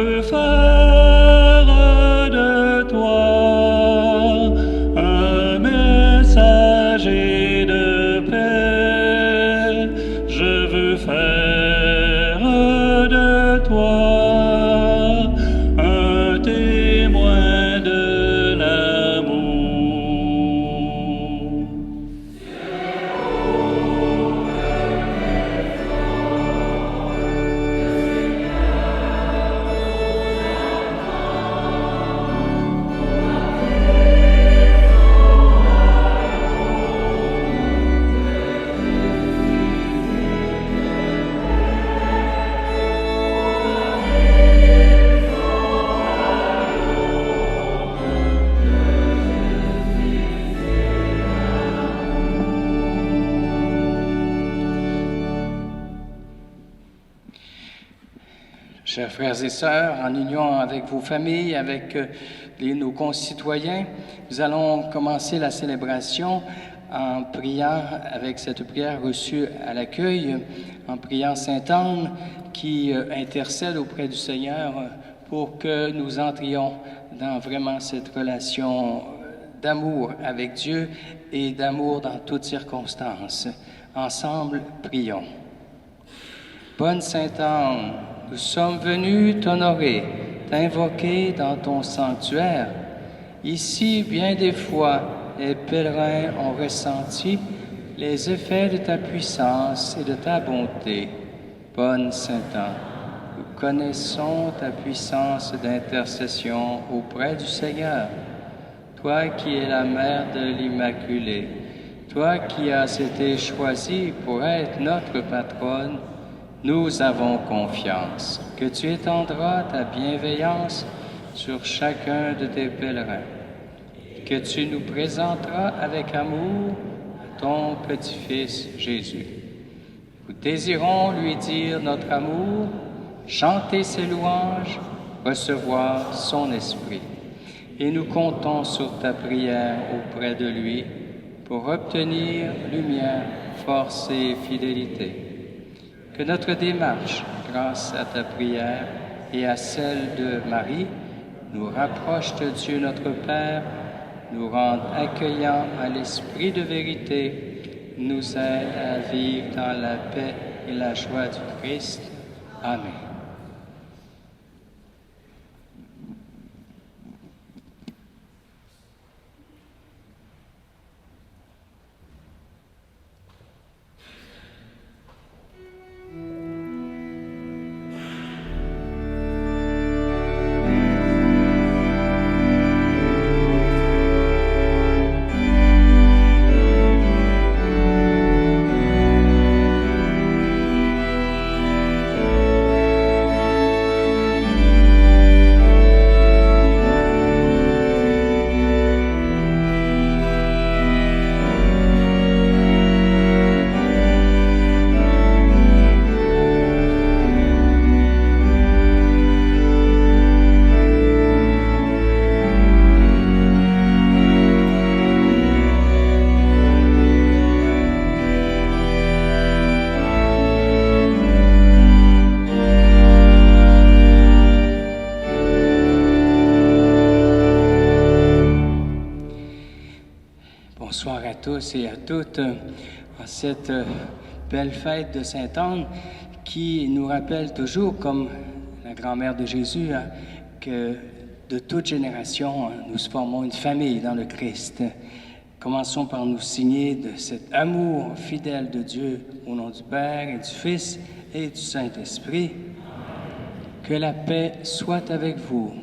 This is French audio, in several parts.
veux faire de toi un messager de paix. Je veux faire de toi un témoin de l'amour. Chers frères et sœurs, en union avec vos familles, avec nos concitoyens, nous allons commencer la célébration en priant avec cette prière reçue à l'accueil, en priant Sainte Anne qui intercède auprès du Seigneur pour que nous entrions dans vraiment cette relation d'amour avec Dieu et d'amour dans toutes circonstances. Ensemble, prions. Bonne Sainte Anne, nous sommes venus t'honorer, t'invoquer dans ton sanctuaire. Ici, bien des fois, les pèlerins ont ressenti les effets de ta puissance et de ta bonté. Bonne Sainte Anne, nous connaissons ta puissance d'intercession auprès du Seigneur. Toi qui es la mère de l'Immaculée, toi qui as été choisie pour être notre patronne, nous avons confiance que tu étendras ta bienveillance sur chacun de tes pèlerins, que tu nous présenteras avec amour ton petit-fils Jésus. Nous désirons lui dire notre amour, chanter ses louanges, recevoir son esprit. Et nous comptons sur ta prière auprès de lui pour obtenir lumière, force et fidélité. Que notre démarche, grâce à ta prière et à celle de Marie, nous rapproche de Dieu notre Père, nous rende accueillants à l'esprit de vérité, nous aide à vivre dans la paix et la joie du Christ. Amen. Bonsoir à tous et à toutes en cette belle fête de Sainte Anne qui nous rappelle toujours, comme la grand-mère de Jésus, que de toute génération, nous formons une famille dans le Christ. Commençons par nous signer de cet amour fidèle de Dieu au nom du Père et du Fils et du Saint-Esprit. Que la paix soit avec vous.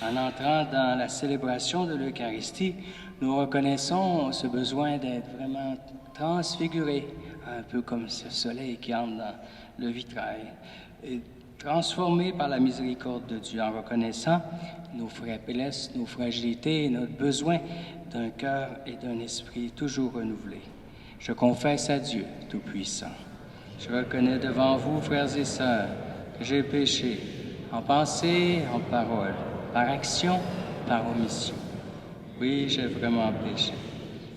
En entrant dans la célébration de l'Eucharistie, nous reconnaissons ce besoin d'être vraiment transfiguré, un peu comme ce soleil qui entre dans le vitrail, et transformé par la miséricorde de Dieu en reconnaissant nos faiblesses, nos fragilités et notre besoin d'un cœur et d'un esprit toujours renouvelés. Je confesse à Dieu Tout-Puissant. Je reconnais devant vous, frères et sœurs, que j'ai péché en pensée, en parole, par action, par omission. Oui, j'ai vraiment péché.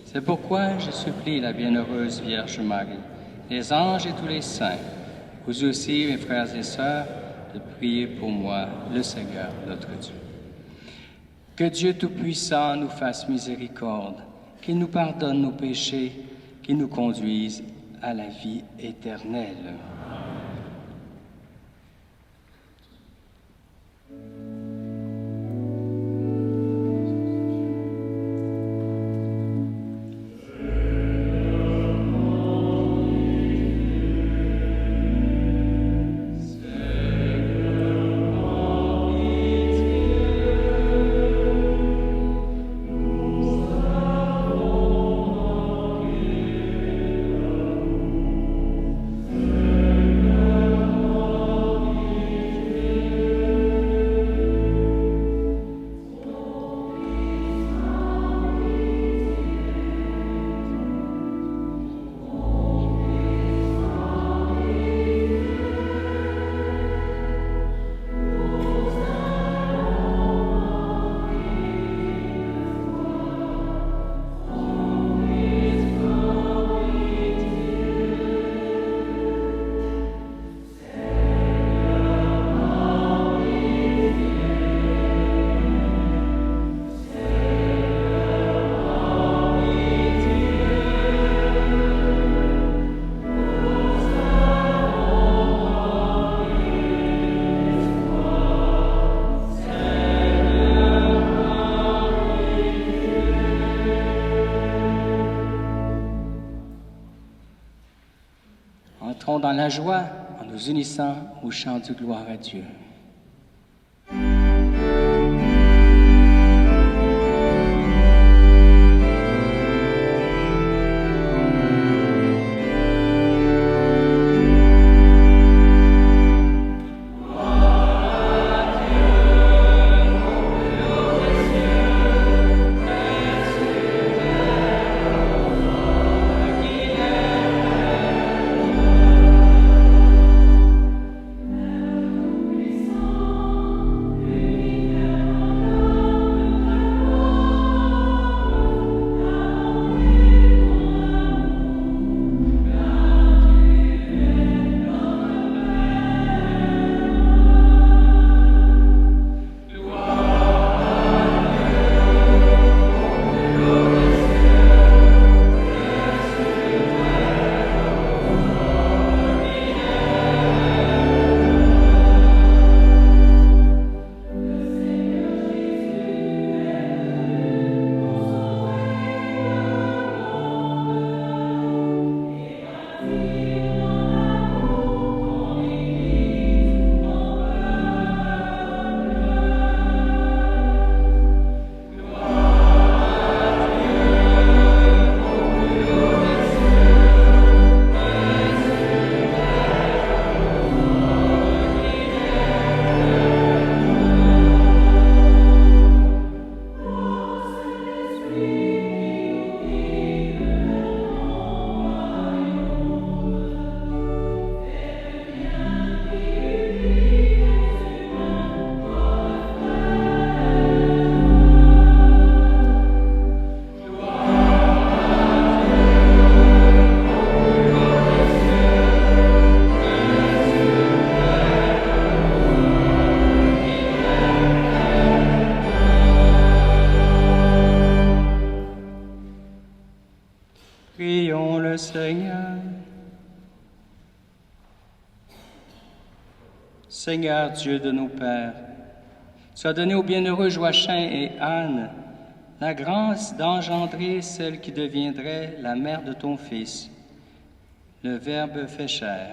C'est pourquoi je supplie la bienheureuse Vierge Marie, les anges et tous les saints, vous aussi, mes frères et sœurs, de prier pour moi, le Seigneur, notre Dieu. Que Dieu Tout-Puissant nous fasse miséricorde, qu'il nous pardonne nos péchés, qu'il nous conduise à la vie éternelle. Entrons dans la joie en nous unissant au chant de gloire à Dieu. Prions le Seigneur. Seigneur Dieu de nos pères, tu as donné aux bienheureux Joachim et Anne la grâce d'engendrer celle qui deviendrait la mère de ton Fils, le Verbe fait chair.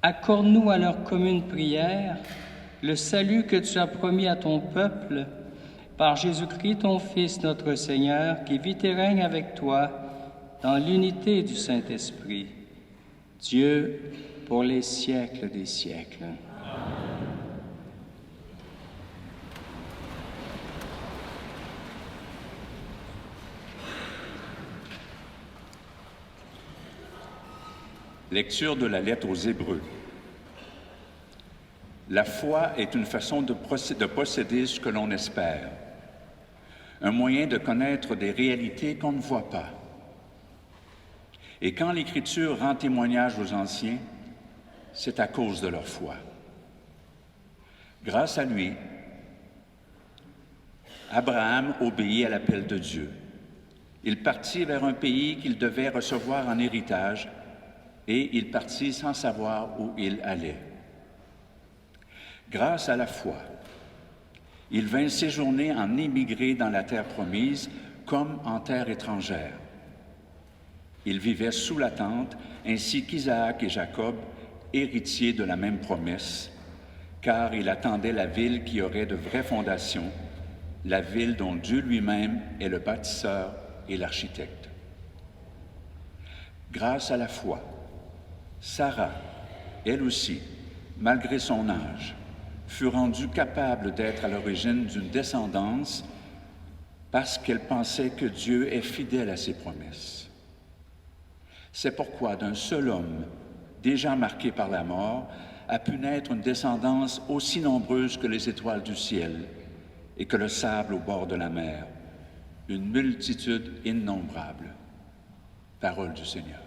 Accorde-nous à leur commune prière le salut que tu as promis à ton peuple par Jésus-Christ, ton Fils, notre Seigneur, qui vit et règne avec toi dans l'unité du Saint-Esprit, Dieu pour les siècles des siècles. Lecture de la lettre aux Hébreux. La foi est une façon de posséder ce que l'on espère, un moyen de connaître des réalités qu'on ne voit pas. Et quand l'Écriture rend témoignage aux anciens, c'est à cause de leur foi. Grâce à lui, Abraham obéit à l'appel de Dieu. Il partit vers un pays qu'il devait recevoir en héritage et il partit sans savoir où il allait. Grâce à la foi, il vint séjourner en émigré dans la terre promise comme en terre étrangère. Il vivait sous la tente, ainsi qu'Isaac et Jacob, héritiers de la même promesse, car il attendait la ville qui aurait de vraies fondations, la ville dont Dieu lui-même est le bâtisseur et l'architecte. Grâce à la foi, Sarah, elle aussi, malgré son âge, fut rendue capable d'être à l'origine d'une descendance parce qu'elle pensait que Dieu est fidèle à ses promesses. C'est pourquoi d'un seul homme, déjà marqué par la mort, a pu naître une descendance aussi nombreuse que les étoiles du ciel et que le sable au bord de la mer, une multitude innombrable. Parole du Seigneur.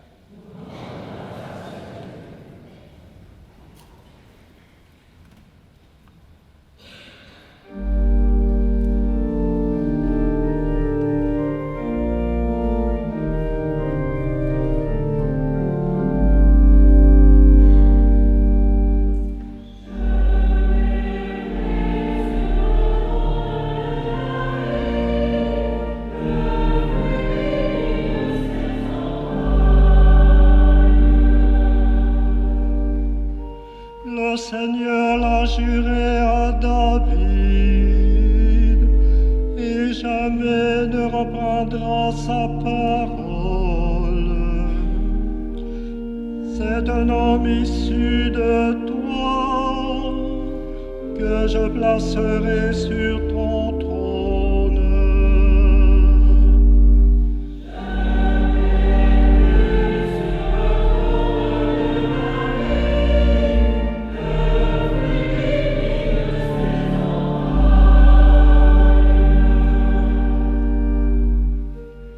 Le Seigneur l'a juré à David, et jamais ne reprendra sa parole. C'est un homme issu de toi que je placerai sur ton trône.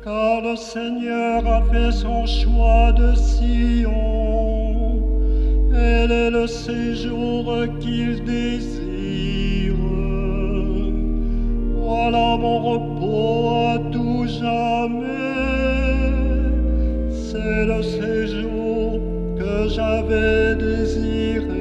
Car le Seigneur a fait son choix de Sion, elle est le séjour qu'il désire. Voilà mon repos à tout jamais, c'est le séjour que j'avais désiré.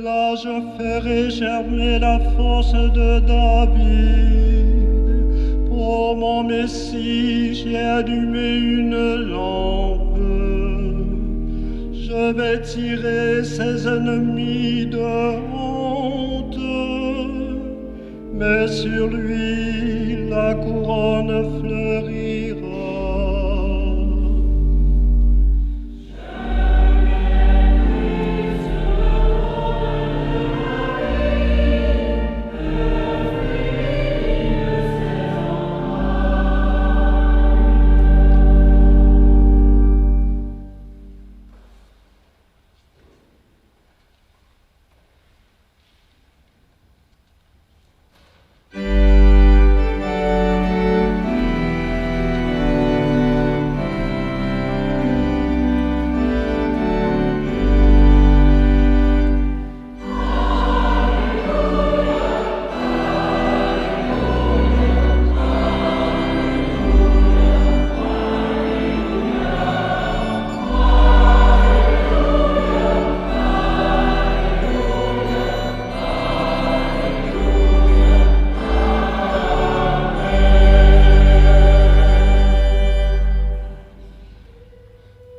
Là je ferai germer la force de David. Pour mon Messie, j'ai allumé une lampe. Je vais tirer ses ennemis de honte, mais sur lui la couronne fleurira.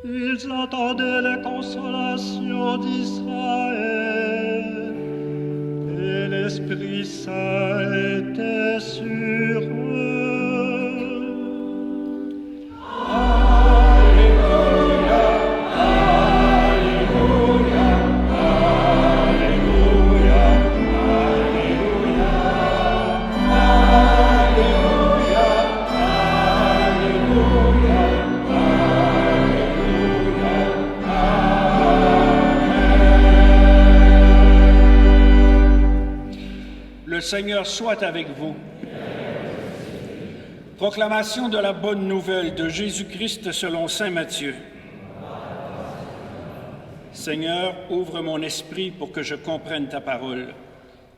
Ils attendaient les consolations d'Israël, et l'Esprit Saint était sur eux. Alléluia, Alléluia, Alléluia, Alléluia, Alléluia, Alléluia. Alléluia. Seigneur soit avec vous. Proclamation de la bonne nouvelle de Jésus-Christ selon saint Matthieu. Seigneur, ouvre mon esprit pour que je comprenne ta parole.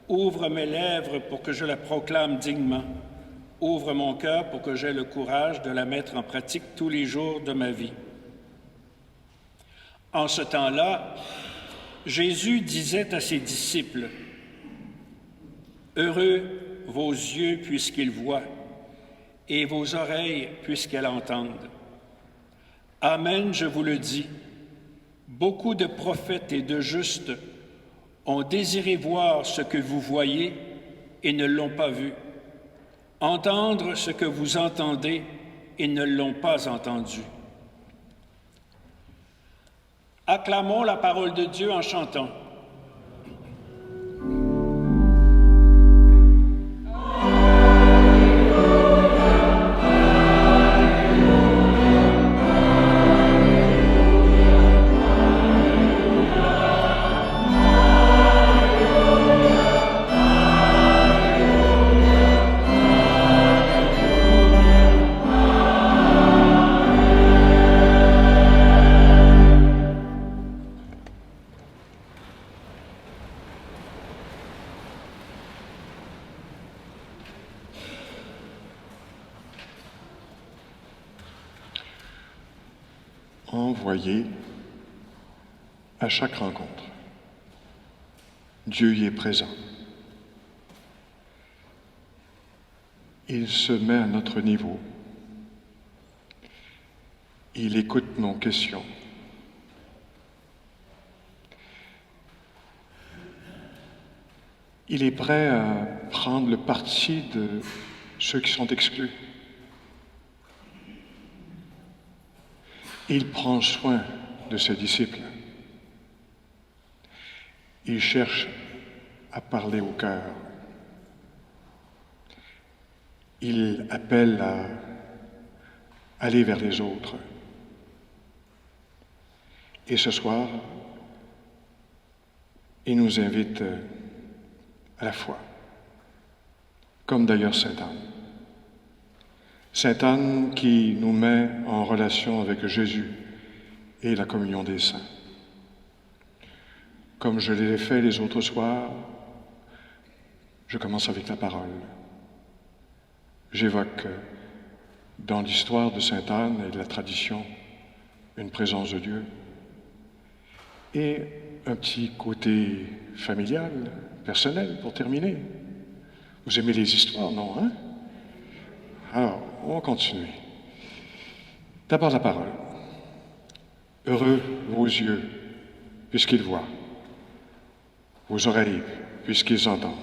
Ouvre mes lèvres pour que je la proclame dignement. Ouvre mon cœur pour que j'aie le courage de la mettre en pratique tous les jours de ma vie. En ce temps-là, Jésus disait à ses disciples, « Heureux vos yeux puisqu'ils voient, et vos oreilles puisqu'elles entendent. Amen, je vous le dis, beaucoup de prophètes et de justes ont désiré voir ce que vous voyez et ne l'ont pas vu, entendre ce que vous entendez et ne l'ont pas entendu. » Acclamons la parole de Dieu en chantant. Envoyé à chaque rencontre. Dieu y est présent. Il se met à notre niveau. Il écoute nos questions. Il est prêt à prendre le parti de ceux qui sont exclus. Il prend soin de ses disciples. Il cherche à parler au cœur. Il appelle à aller vers les autres. Et ce soir, il nous invite à la foi, comme d'ailleurs Sainte Anne. Sainte Anne qui nous met en relation avec Jésus et la communion des saints. Comme je l'ai fait les autres soirs, je commence avec la parole. J'évoque dans l'histoire de Sainte Anne et de la tradition une présence de Dieu et un petit côté familial, personnel, pour terminer. Vous aimez les histoires, non, hein? Alors, on va continuer. D'abord la parole. Heureux vos yeux, puisqu'ils voient, vos oreilles, puisqu'ils entendent.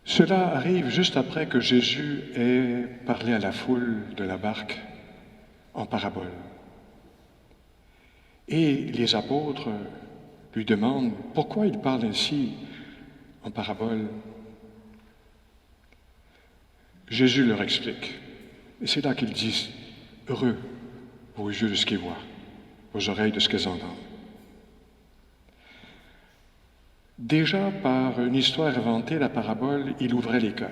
Cela arrive juste après que Jésus ait parlé à la foule de la barque en parabole. Et les apôtres lui demandent pourquoi il parle ainsi en parabole. Jésus leur explique. Et c'est là qu'ils disent, heureux vos yeux de ce qu'ils voient, vos oreilles de ce qu'ils entendent. Déjà, par une histoire inventée, la parabole, il ouvrait les cœurs.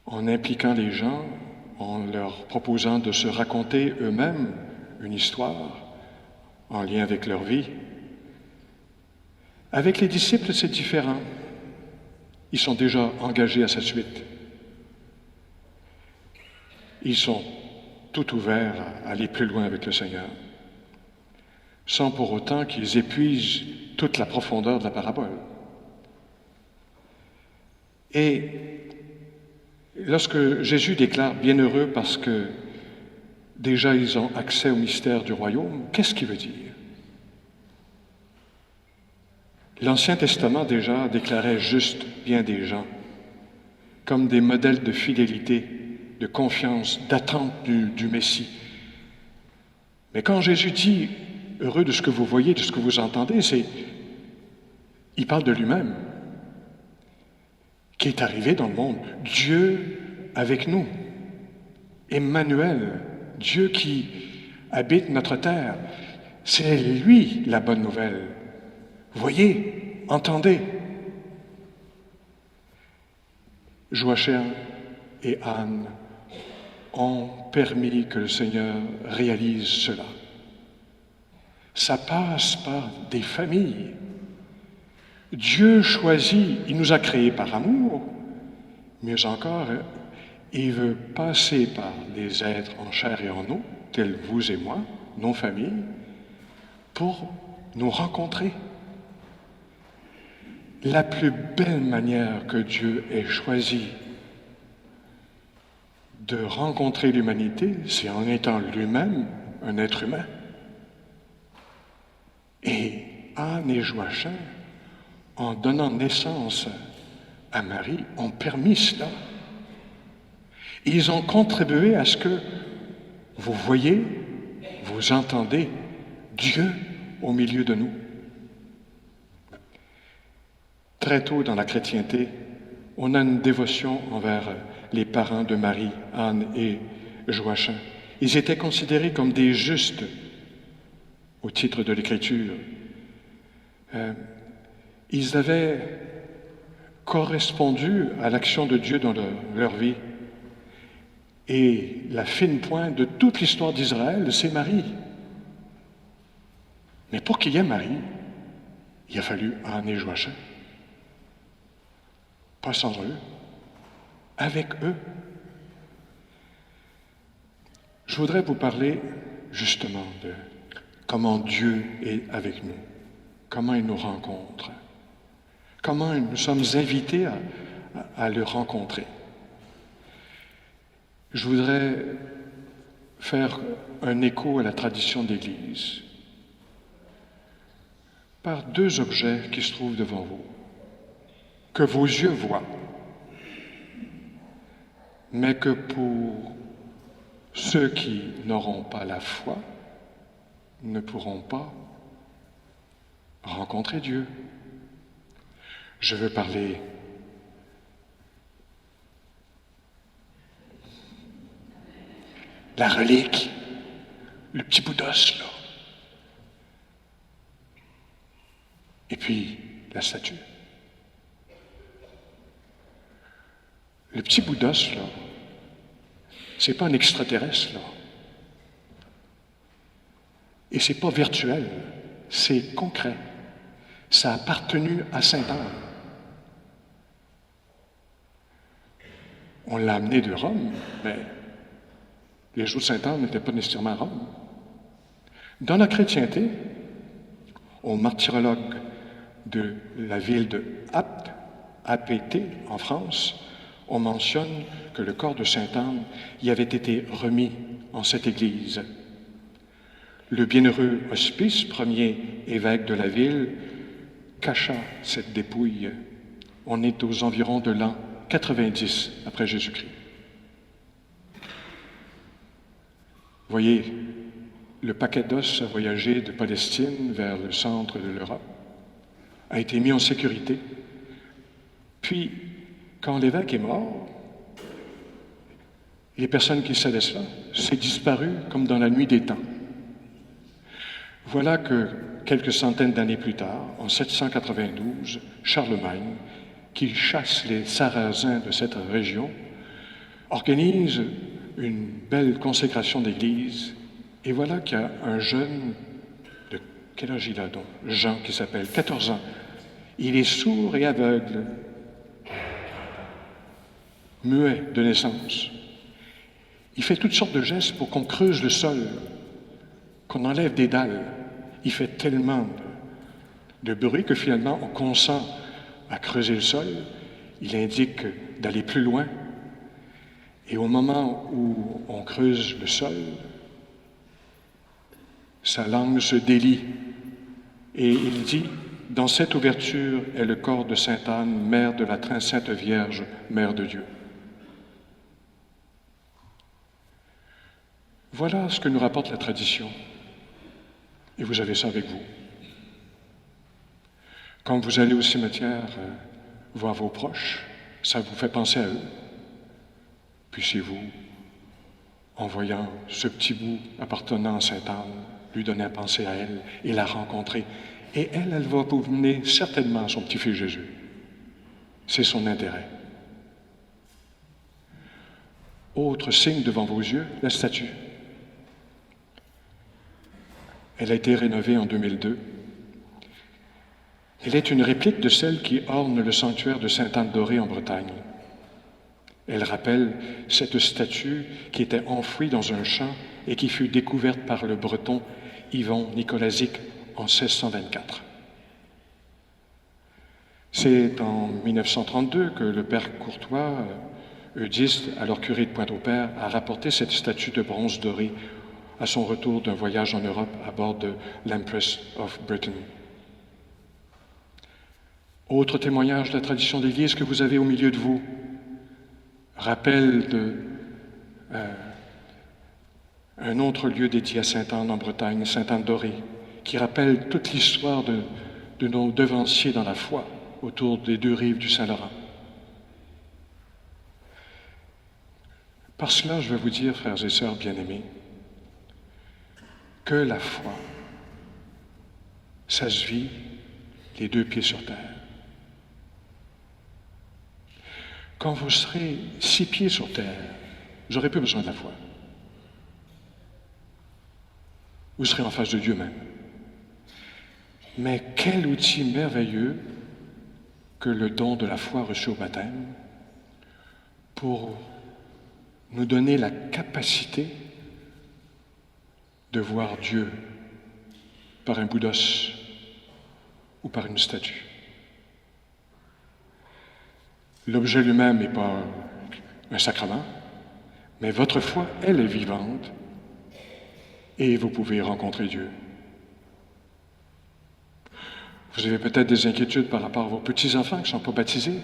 En impliquant les gens, en leur proposant de se raconter eux-mêmes une histoire en lien avec leur vie. Avec les disciples, c'est différent. Ils sont déjà engagés à cette suite. Ils sont tout ouverts à aller plus loin avec le Seigneur, sans pour autant qu'ils épuisent toute la profondeur de la parabole. Et lorsque Jésus déclare « bienheureux » parce que déjà ils ont accès au mystère du royaume, qu'est-ce qu'il veut dire? L'Ancien Testament déjà déclarait juste bien des gens comme des modèles de fidélité, de confiance, d'attente du Messie. Mais quand Jésus dit « heureux de ce que vous voyez, de ce que vous entendez », il parle de lui-même, qui est arrivé dans le monde. Dieu avec nous, Emmanuel, Dieu qui habite notre terre. C'est lui la bonne nouvelle. voyez, entendez. Joachim et Anne ont permis que le Seigneur réalise cela. Ça passe par des familles. Dieu choisit, il nous a créés par amour, mieux encore, il veut passer par des êtres en chair et en eau, tels vous et moi, nos familles, pour nous rencontrer. La plus belle manière que Dieu ait choisi de rencontrer l'humanité, c'est en étant lui-même un être humain. Et Anne et Joachim, en donnant naissance à Marie, ont permis cela. Ils ont contribué à ce que vous voyez, vous entendez Dieu au milieu de nous. Très tôt dans la chrétienté, on a une dévotion envers les parents de Marie, Anne et Joachim. Ils étaient considérés comme des justes au titre de l'Écriture. Ils avaient correspondu à l'action de Dieu dans leur vie. Et la fine pointe de toute l'histoire d'Israël, c'est Marie. Mais pour qu'il y ait Marie, il a fallu Anne et Joachim. Pas sans eux, avec eux. Je voudrais vous parler justement de comment Dieu est avec nous, comment il nous rencontre, comment nous sommes invités à le rencontrer. Je voudrais faire un écho à la tradition d'Église par deux objets qui se trouvent devant vous, que vos yeux voient, mais que pour ceux qui n'auront pas la foi ne pourront pas rencontrer Dieu. Je veux parler la relique, le petit bout d'os, là. Et puis, la statue. Le petit bout d'os, là, c'est pas un extraterrestre, là. Et c'est pas virtuel, c'est concret. Ça a appartenu à Sainte-Anne. On l'a amené de Rome, mais les jours de Sainte-Anne n'étaient pas nécessairement à Rome. Dans la chrétienté, au martyrologe de la ville de Apt, APT, en France, on mentionne que le corps de Sainte-Anne y avait été remis en cette église. Le bienheureux Hospice, premier évêque de la ville, cacha cette dépouille. On est aux environs de l'an 90 après Jésus-Christ. Voyez, le paquet d'os a voyagé de Palestine vers le centre de l'Europe, a été mis en sécurité. Puis, quand l'évêque est mort, les personnes qui savaient cela, c'est disparu comme dans la nuit des temps. Voilà que, quelques centaines d'années plus tard, en 792, Charlemagne, qui chasse les Sarrasins de cette région, organise une belle consécration d'église. Et voilà qu'il y a un jeune, de quel âge il a donc? Jean, qui s'appelle 14 ans. Il est sourd et aveugle, muet de naissance. Il fait toutes sortes de gestes pour qu'on creuse le sol, qu'on enlève des dalles. Il fait tellement de bruit que finalement on consent à creuser le sol. Il indique d'aller plus loin. Et au moment où on creuse le sol, sa langue se délie. Et il dit, dans cette ouverture est le corps de Sainte Anne, mère de la très sainte Vierge, mère de Dieu. Voilà ce que nous rapporte la tradition. Et vous avez ça avec vous. Quand vous allez au cimetière voir vos proches, ça vous fait penser à eux. Puissiez-vous, en voyant ce petit bout appartenant à Sainte Anne, lui donner à penser à elle et la rencontrer Et elle va vous mener certainement à son petit-fils Jésus. C'est son intérêt. Autre signe devant vos yeux, la statue. Elle a été rénovée en 2002. Elle est une réplique de celle qui orne le sanctuaire de Sainte-Anne-d'Orée en Bretagne. Elle rappelle cette statue qui était enfouie dans un champ et qui fut découverte par le breton Yvon Nicolazic en 1624. C'est en 1932 que le père Courtois, eudiste, alors curé de Pointe-au-Père, a rapporté cette statue de bronze dorée à son retour d'un voyage en Europe à bord de l'Empress of Britain. Autre témoignage de la tradition de l'Église que vous avez au milieu de vous, rappel un autre lieu dédié à Sainte-Anne en Bretagne, Sainte-Anne-d'Orée, qui rappelle toute l'histoire de nos devanciers dans la foi autour des deux rives du Saint-Laurent. Par cela, je vais vous dire, frères et sœurs bien-aimés, que la foi, ça se vit les deux pieds sur terre. Quand vous serez 6 pieds sur terre, vous n'aurez plus besoin de la foi. Vous serez en face de Dieu même. Mais quel outil merveilleux que le don de la foi reçu au baptême pour nous donner la capacité de voir Dieu par un bout d'os ou par une statue. L'objet lui-même n'est pas un sacrement, mais votre foi, elle est vivante et vous pouvez rencontrer Dieu. Vous avez peut-être des inquiétudes par rapport à vos petits-enfants qui ne sont pas baptisés.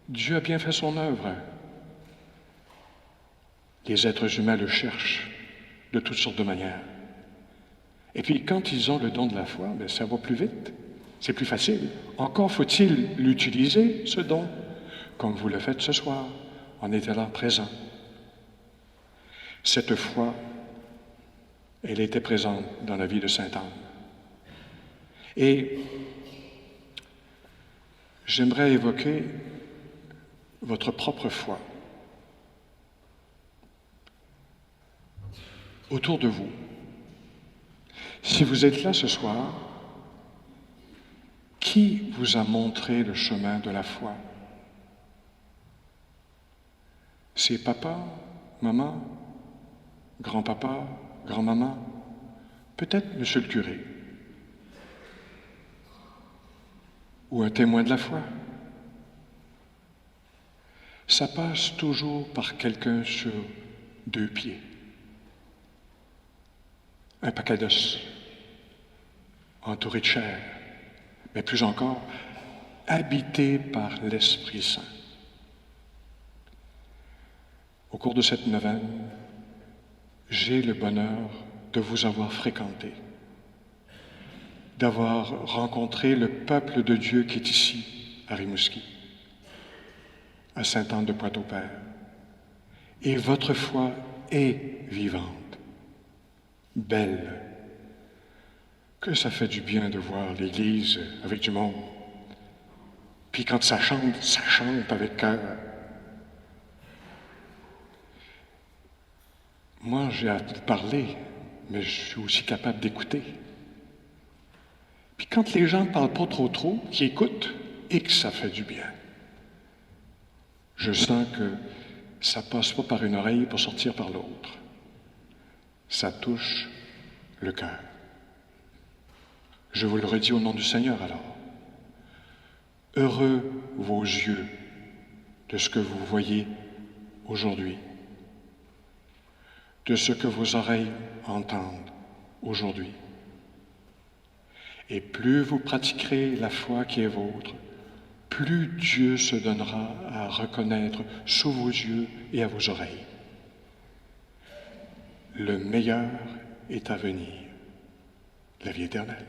Dieu a bien fait son œuvre. Les êtres humains le cherchent de toutes sortes de manières. Et puis, quand ils ont le don de la foi, bien, ça va plus vite, c'est plus facile. Encore faut-il l'utiliser, ce don, comme vous le faites ce soir, en étant là présent. Cette foi, elle était présente dans la vie de Sainte Anne. Et j'aimerais évoquer votre propre foi. Autour de vous. Si vous êtes là ce soir, qui vous a montré le chemin de la foi? C'est papa, maman, grand-papa, grand-maman, peut-être monsieur le curé, ou un témoin de la foi. Ça passe toujours par quelqu'un sur 2 pieds. Un paquet d'os, entouré de chair, mais plus encore, habité par l'Esprit Saint. Au cours de cette neuvaine, j'ai le bonheur de vous avoir fréquenté, d'avoir rencontré le peuple de Dieu qui est ici, à Rimouski, à Sainte-Anne de Pointe-au-Père. Et votre foi est vivante, belle. Que ça fait du bien de voir l'Église avec du monde. Puis quand ça chante avec cœur. Moi, j'ai à parler, mais je suis aussi capable d'écouter. Puis quand les gens ne parlent pas trop, qu'ils écoutent, et que ça fait du bien. Je sens que ça ne passe pas par une oreille pour sortir par l'autre. Ça touche le cœur. Je vous le redis au nom du Seigneur alors. Heureux vos yeux de ce que vous voyez aujourd'hui, de ce que vos oreilles entendent aujourd'hui. Et plus vous pratiquerez la foi qui est vôtre, plus Dieu se donnera à reconnaître sous vos yeux et à vos oreilles. Le meilleur est à venir, la vie éternelle.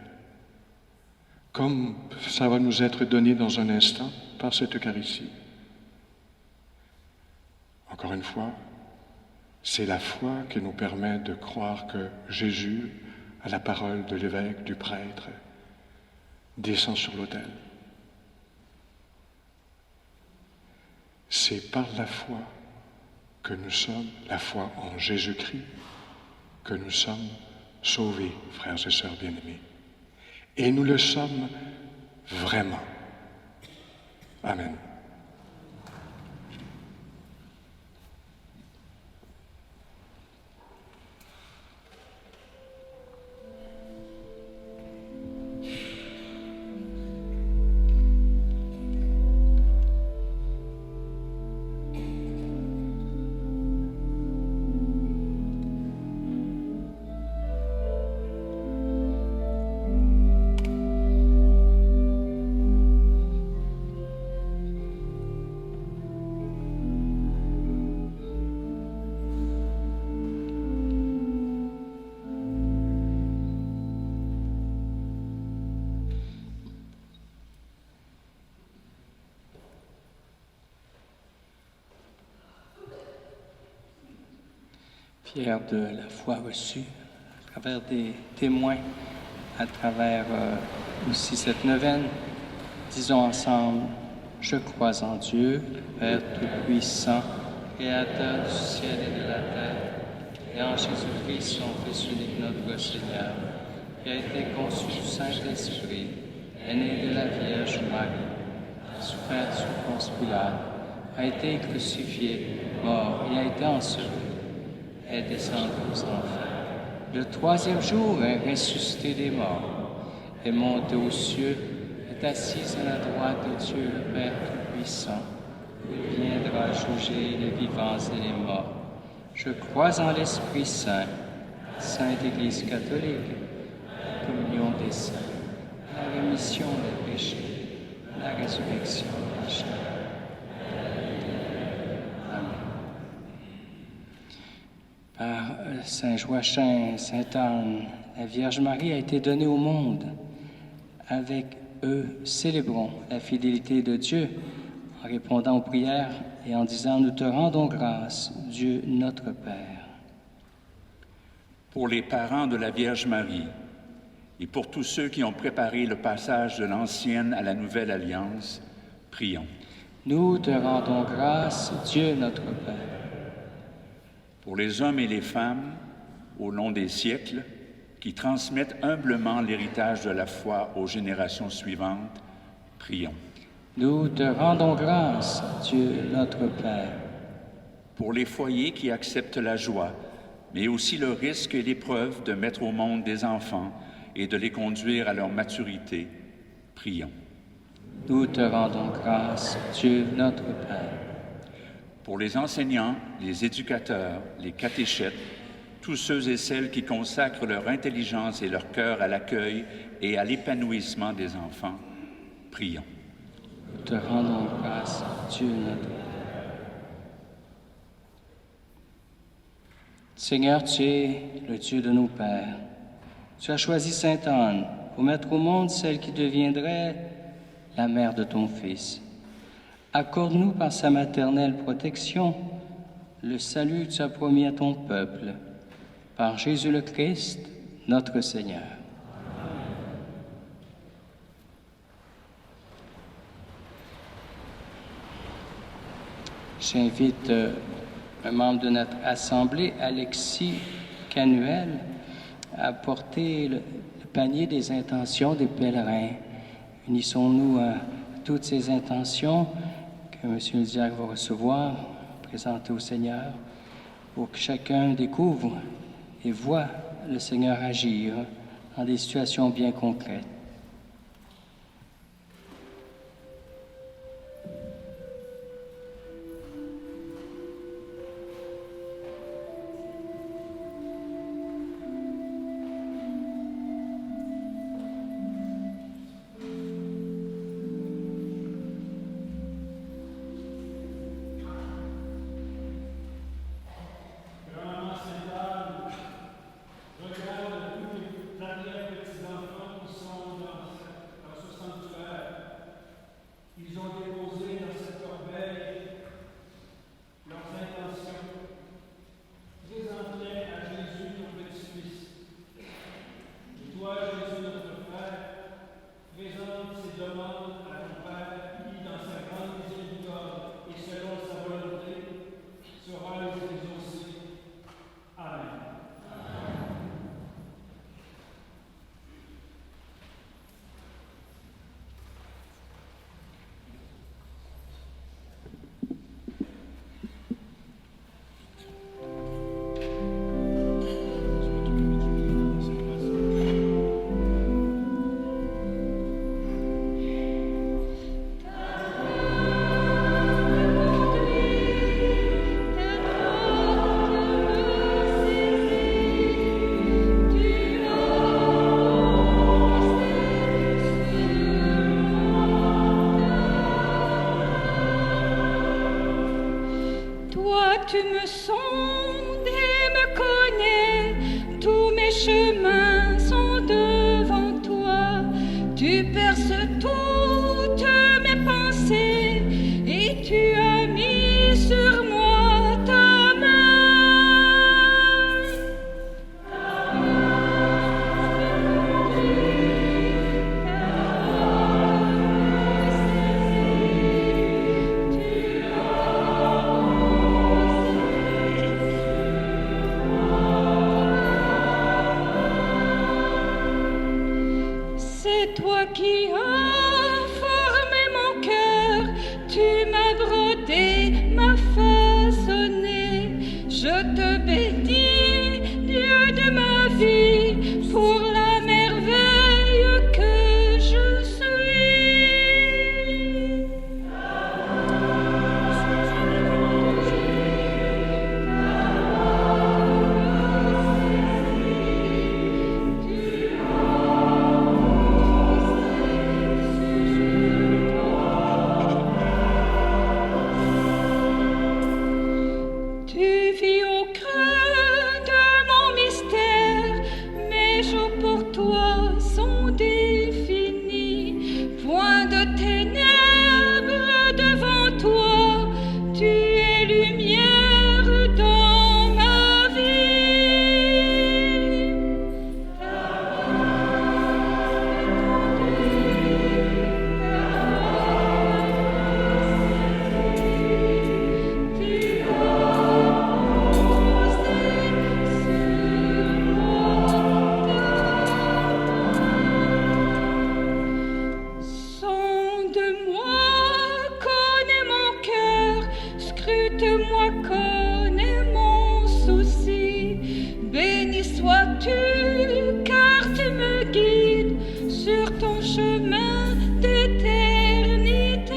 Comme ça va nous être donné dans un instant par cette Eucharistie. Encore une fois, c'est la foi qui nous permet de croire que Jésus, à la parole de l'évêque, du prêtre, descend sur l'autel. C'est par la foi que nous sommes, la foi en Jésus-Christ, que nous sommes sauvés, frères et sœurs bien-aimés. Et nous le sommes vraiment. Amen. Fier de la foi reçue, à travers des témoins, à travers aussi cette neuvaine, disons ensemble, je crois en Dieu, Père Tout-Puissant, Créateur du ciel et de la terre, et en Jésus-Christ, son Fils unique, notre Seigneur, qui a été conçu du Saint-Esprit, est né de la Vierge Marie, souffert sous Ponce Pilate, a été crucifié, mort et a été enseveli, est descendu aux enfers. Le troisième jour est ressuscité des morts, est monté aux cieux, est assis à la droite de Dieu le Père Tout-Puissant. Il viendra juger les vivants et les morts. Je crois en l'Esprit Saint, Sainte Église catholique, la communion des saints, la rémission des péchés, la résurrection des chair. Par Saint Joachim, Sainte Anne, la Vierge Marie a été donnée au monde. Avec eux, célébrons la fidélité de Dieu en répondant aux prières et en disant « Nous te rendons grâce, Dieu notre Père ». Pour les parents de la Vierge Marie et pour tous ceux qui ont préparé le passage de l'Ancienne à la Nouvelle Alliance, prions. Nous te rendons grâce, Dieu notre Père. Pour les hommes et les femmes, au long des siècles, qui transmettent humblement l'héritage de la foi aux générations suivantes, prions. Nous te rendons grâce, Dieu notre Père. Pour les foyers qui acceptent la joie, mais aussi le risque et l'épreuve de mettre au monde des enfants et de les conduire à leur maturité, prions. Nous te rendons grâce, Dieu notre Père. Pour les enseignants, les éducateurs, les catéchètes, tous ceux et celles qui consacrent leur intelligence et leur cœur à l'accueil et à l'épanouissement des enfants, prions. Nous te rendons grâce, Dieu notre Père. Seigneur, tu es le Dieu de nos pères. Tu as choisi Sainte Anne pour mettre au monde celle qui deviendrait la mère de ton Fils. Accorde-nous par sa maternelle protection le salut que tu as promis à ton peuple, par Jésus le Christ, notre Seigneur. J'invite un membre de notre Assemblée, Alexis Canuel, à porter le panier des intentions des pèlerins. Unissons-nous à toutes ces intentions que M. le diacre va recevoir, présenter au Seigneur, pour que chacun découvre et voit le Seigneur agir dans des situations bien concrètes. Regarde tous les petits enfants qui sont toi qui as formé mon cœur, tu m'as brodé, m'as façonné. Je te bénis, Dieu de ma vie, pour la merveille que je suis. Tu vis au creux de mon mystère, mes jours pour toi sont définis. Point de ténèbres devant toi, tu es lumière dans ma vie. Sonde-moi, connais mon cœur, scrute-moi, connais mon souci. Béni sois-tu, car tu me guides sur ton chemin d'éternité.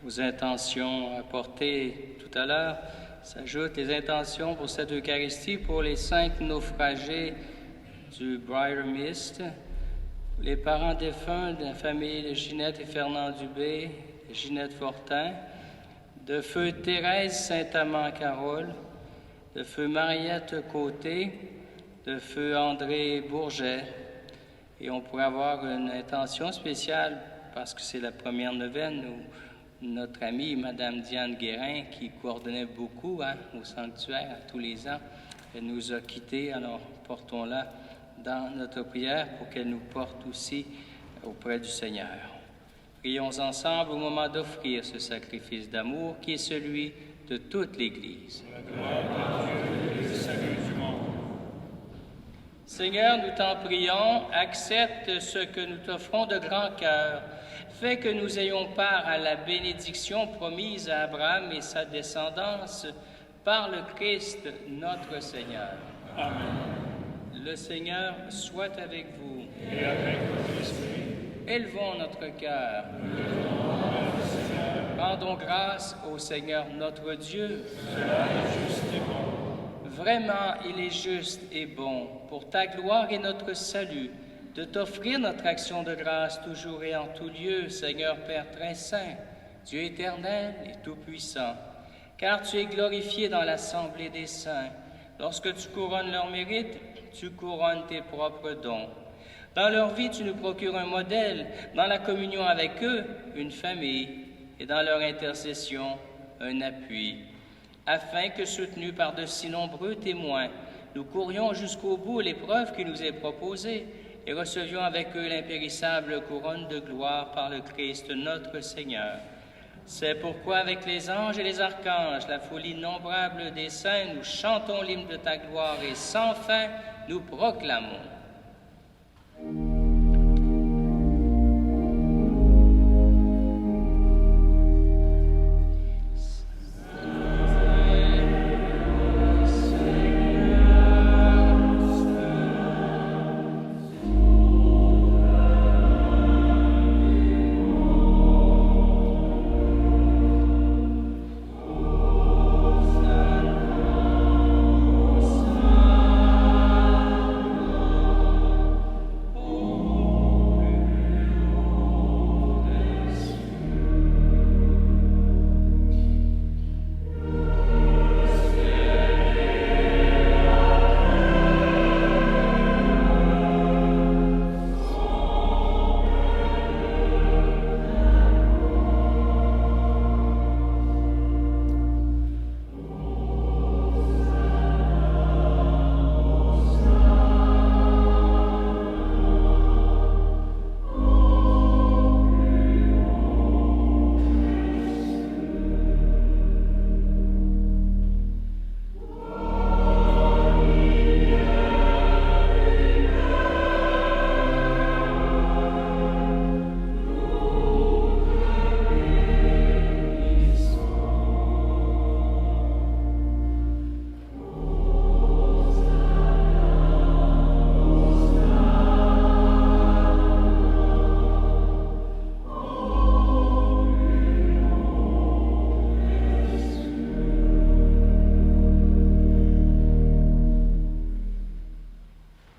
Aux intentions apportées tout à l'heure s'ajoutent les intentions pour cette Eucharistie pour les 5 naufragés du Briar Mist, les parents défunts de la famille de Ginette et Fernand Dubé, de Ginette Fortin, de feu Thérèse Saint-Amand-Carole, de feu Mariette Côté, de feu André Bourget. Et on pourrait avoir une intention spéciale parce que c'est la première neuvaine où notre amie, Madame Diane Guérin, qui coordonnait beaucoup au sanctuaire tous les ans, elle nous a quittés, alors portons-la dans notre prière pour qu'elle nous porte aussi auprès du Seigneur. Prions ensemble au moment d'offrir ce sacrifice d'amour qui est celui de toute l'Église. Seigneur, nous t'en prions, accepte ce que nous t'offrons de grand cœur. Fais que nous ayons part à la bénédiction promise à Abraham et sa descendance par le Christ notre Seigneur. Amen. Le Seigneur soit avec vous. Et avec votre esprit. Élevons notre cœur. Rendons grâce au Seigneur notre Dieu. Cela est juste et bon. Vraiment, il est juste et bon, pour ta gloire et notre salut, de t'offrir notre action de grâce toujours et en tout lieu, Seigneur Père très saint, Dieu éternel et tout-puissant, car tu es glorifié dans l'assemblée des saints. Lorsque tu couronnes leurs mérites, tu couronnes tes propres dons. Dans leur vie, tu nous procures un modèle, dans la communion avec eux, une famille, et dans leur intercession, un appui, afin que, soutenus par de si nombreux témoins, nous courions jusqu'au bout l'épreuve qui nous est proposée, et recevions avec eux l'impérissable couronne de gloire par le Christ notre Seigneur. C'est pourquoi avec les anges et les archanges, la foule innombrable des saints, nous chantons l'hymne de ta gloire et sans fin nous proclamons.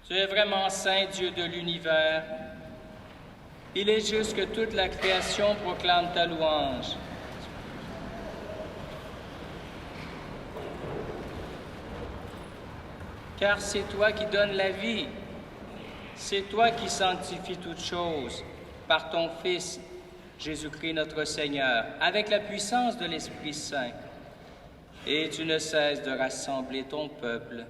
Tu es vraiment saint, Dieu de l'univers. Il est juste que toute la création proclame ta louange. Car c'est toi qui donnes la vie. C'est toi qui sanctifies toutes choses par ton Fils, Jésus-Christ notre Seigneur, avec la puissance de l'Esprit Saint. Et tu ne cesses de rassembler ton peuple,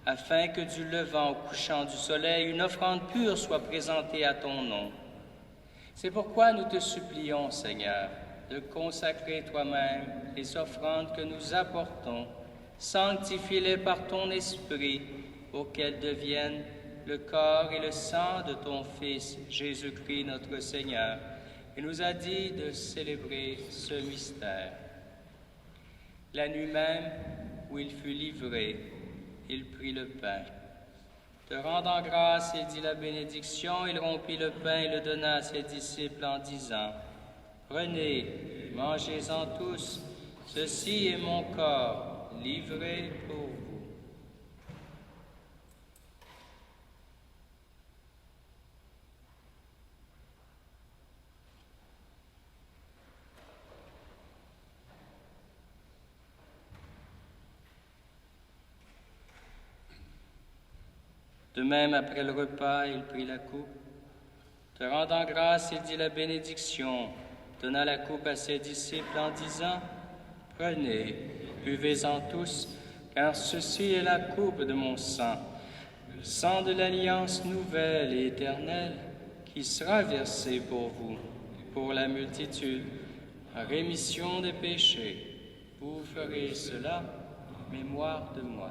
afin que du levant au couchant du soleil, une offrande pure soit présentée à ton nom. C'est pourquoi nous te supplions, Seigneur, de consacrer toi-même les offrandes que nous apportons. Sanctifie-les par ton Esprit, pour qu'elles deviennent le corps et le sang de ton Fils, Jésus-Christ notre Seigneur. Il nous a dit de célébrer ce mystère. La nuit même où il fut livré, il prit le pain. Te rendant grâce, il dit la bénédiction, il rompit le pain et le donna à ses disciples en disant, « Prenez, mangez-en tous, ceci est mon corps, livré pour vous. » De même, après le repas, il prit la coupe. Te rendant grâce, il dit la bénédiction, donna la coupe à ses disciples en disant, « Prenez, buvez-en tous, car ceci est la coupe de mon sang, le sang de l'alliance nouvelle et éternelle, qui sera versé pour vous et pour la multitude, en rémission des péchés. Vous ferez cela en mémoire de moi. »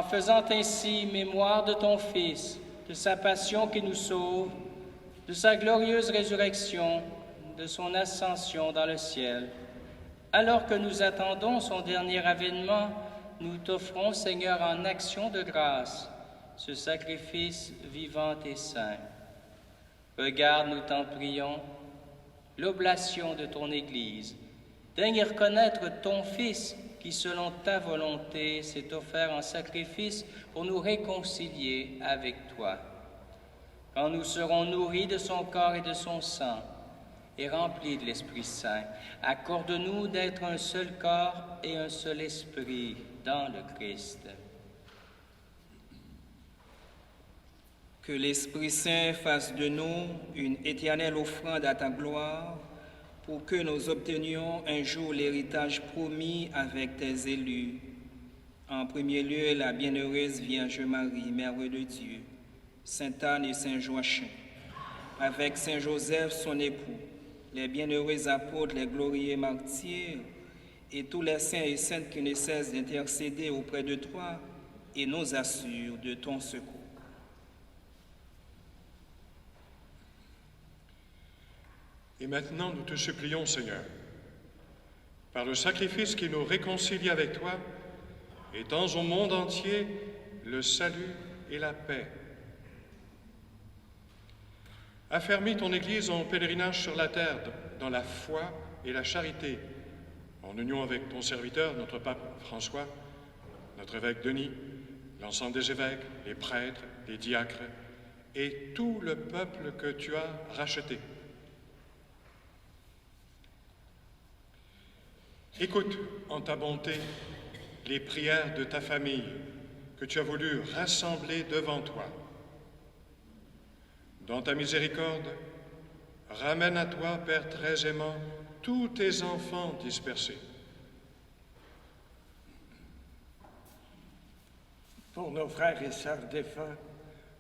Faisant ainsi mémoire de ton Fils, de sa passion qui nous sauve, de sa glorieuse résurrection, de son ascension dans le ciel. Alors que nous attendons son dernier avènement, nous t'offrons, Seigneur, en action de grâce, ce sacrifice vivant et saint. Regarde, nous t'en prions, l'oblation de ton Église. Daigne reconnaître ton Fils qui, selon ta volonté, s'est offert en sacrifice pour nous réconcilier avec toi. Quand nous serons nourris de son corps et de son sang et remplis de l'Esprit Saint, accorde-nous d'être un seul corps et un seul esprit dans le Christ. Que l'Esprit Saint fasse de nous une éternelle offrande à ta gloire, pour que nous obtenions un jour l'héritage promis avec tes élus. En premier lieu, la bienheureuse Vierge Marie, Mère de Dieu, Sainte Anne et Saint Joachim, avec Saint Joseph, son époux, les bienheureux apôtres, les glorieux martyrs, et tous les saints et saintes qui ne cessent d'intercéder auprès de toi et nous assurent de ton secours. Et maintenant, nous te supplions, Seigneur, par le sacrifice qui nous réconcilie avec toi, étends au monde entier le salut et la paix. Affermis ton Église en pèlerinage sur la terre, dans la foi et la charité, en union avec ton serviteur, notre pape François, notre évêque Denis, l'ensemble des évêques, les prêtres, les diacres et tout le peuple que tu as racheté. Écoute en ta bonté les prières de ta famille que tu as voulu rassembler devant toi. Dans ta miséricorde, ramène à toi, Père très aimant, tous tes enfants dispersés. Pour nos frères et sœurs défunts,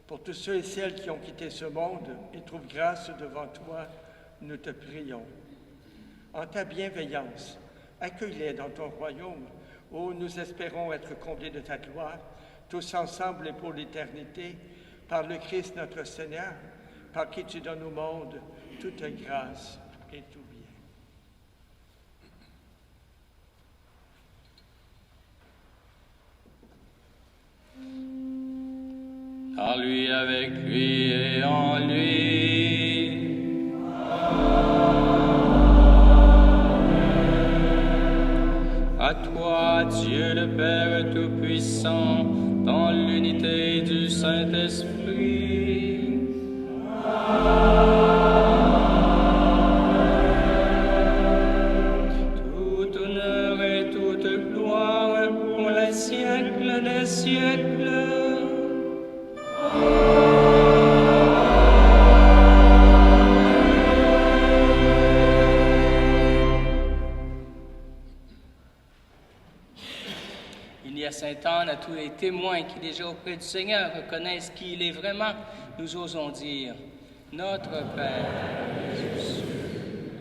pour tous ceux et celles qui ont quitté ce monde et trouvent grâce devant toi, nous te prions. En ta bienveillance, accueille-les dans ton royaume, où nous espérons être comblés de ta gloire, tous ensemble et pour l'éternité, par le Christ notre Seigneur, par qui tu donnes au monde toute grâce et tout bien. En lui, avec lui et en lui. À toi, Dieu le Père Tout-Puissant, dans l'unité du Saint-Esprit. Tout honneur et toute gloire pour les siècles des siècles. À Sainte Anne, à tous les témoins qui déjà auprès du Seigneur reconnaissent qui il est vraiment, nous osons dire: Notre Père, Jésus,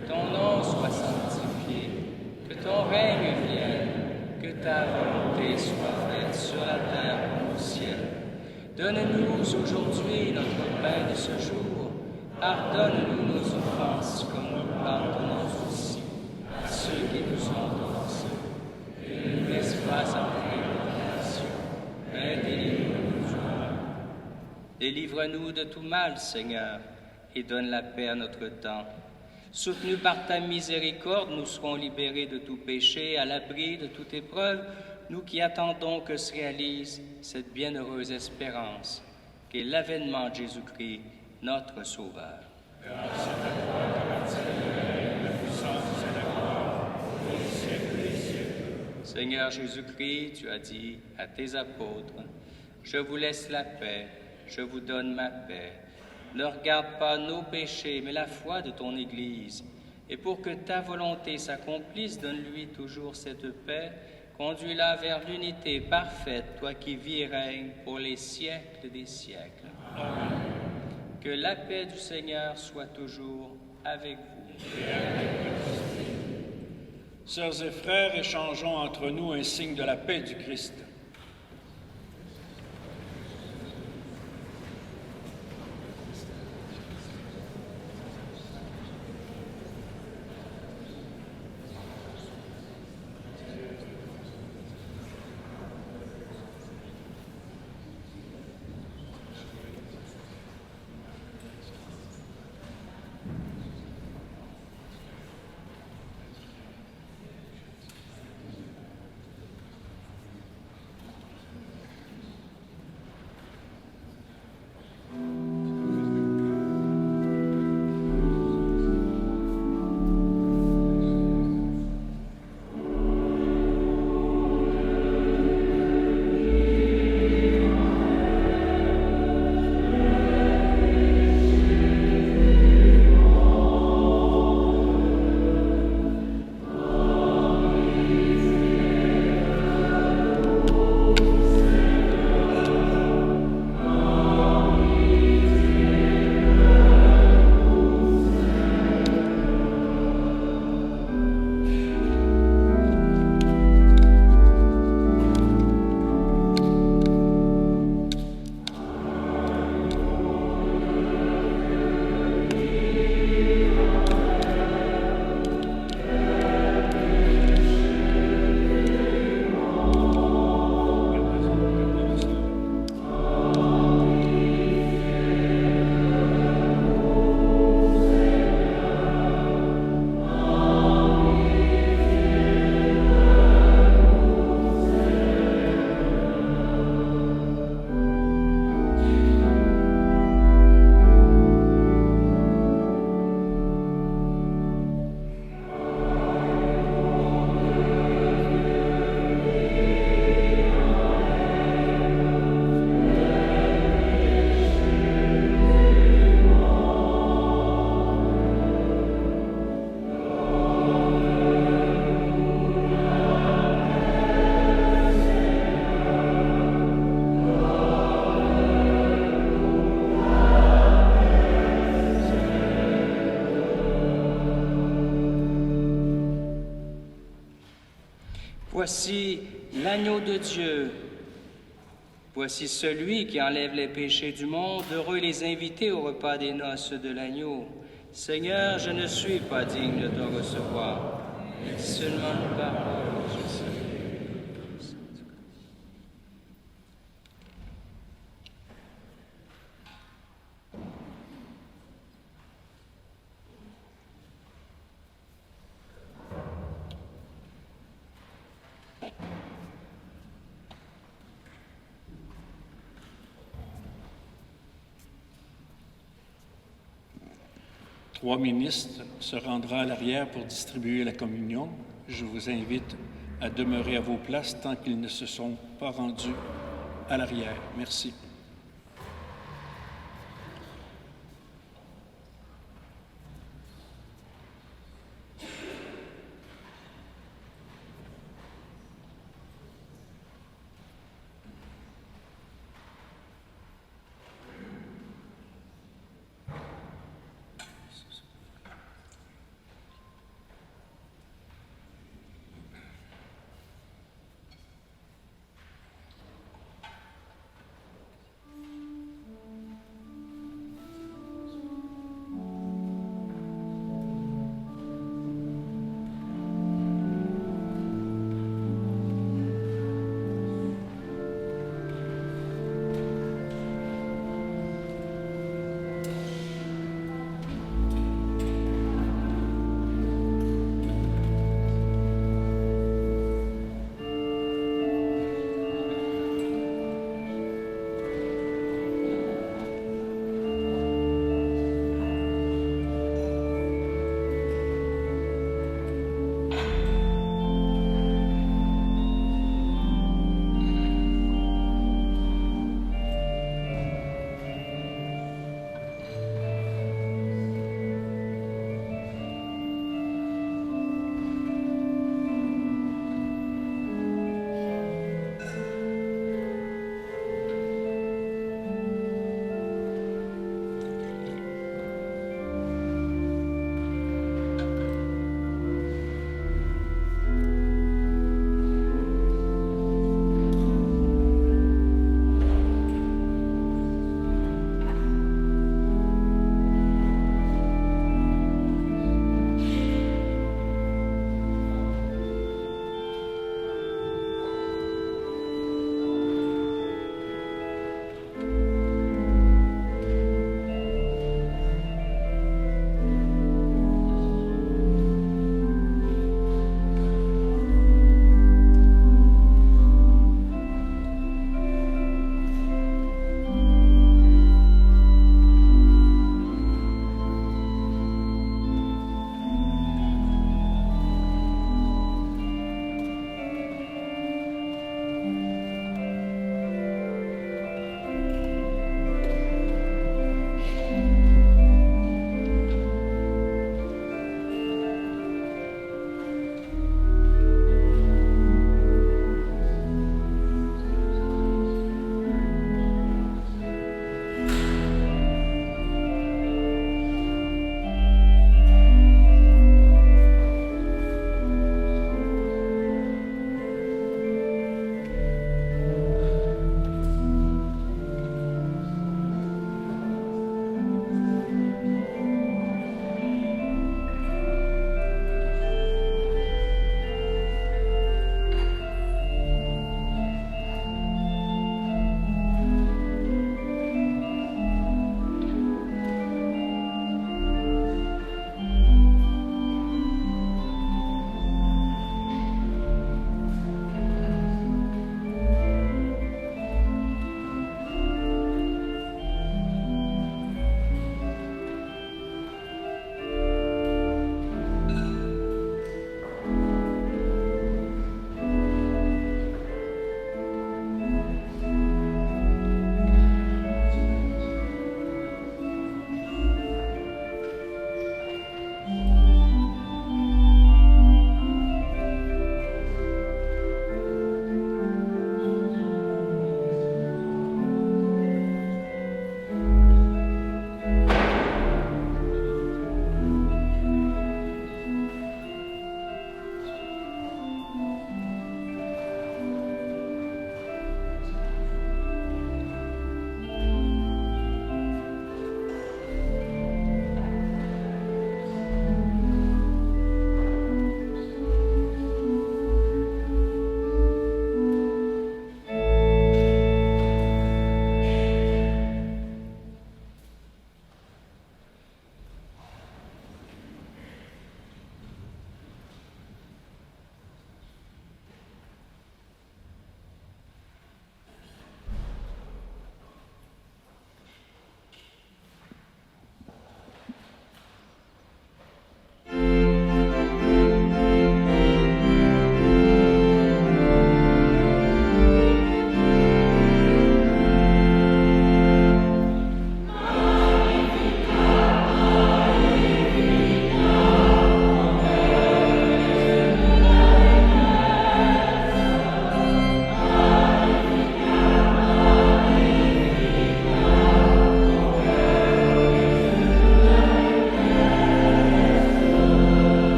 que ton nom soit sanctifié, que ton règne vienne, que ta volonté soit faite sur la terre comme au ciel. Donne-nous aujourd'hui notre pain de ce jour. Pardonne-nous nos offenses comme nous pardonnons aussi à ceux qui nous ont offensés. Et ne nous laisse pas entrer. Délivre-nous de tout mal, Seigneur, et donne la paix à notre temps. Soutenus par ta miséricorde, nous serons libérés de tout péché, à l'abri de toute épreuve, nous qui attendons que se réalise cette bienheureuse espérance, qu'est l'avènement de Jésus-Christ, notre Sauveur. Grâce à toi, la puissance et la gloire, pour les siècles des siècles. Seigneur Jésus-Christ, tu as dit à tes apôtres: Je vous laisse la paix, je vous donne ma paix. Ne regarde pas nos péchés, mais la foi de ton Église. Et pour que ta volonté s'accomplisse, donne-lui toujours cette paix. Conduis-la vers l'unité parfaite, toi qui vis et règnes pour les siècles des siècles. Amen. Que la paix du Seigneur soit toujours avec vous. Et avec votre esprit. Sœurs et frères, échangeons entre nous un signe de la paix du Christ. Voici l'agneau de Dieu. Voici celui qui enlève les péchés du monde. Heureux les invités au repas des noces de l'agneau. Seigneur, je ne suis pas digne de te recevoir. Seulement une parole, je sais. Trois ministres se rendra à l'arrière pour distribuer la communion. Je vous invite à demeurer à vos places tant qu'ils ne se sont pas rendus à l'arrière. Merci.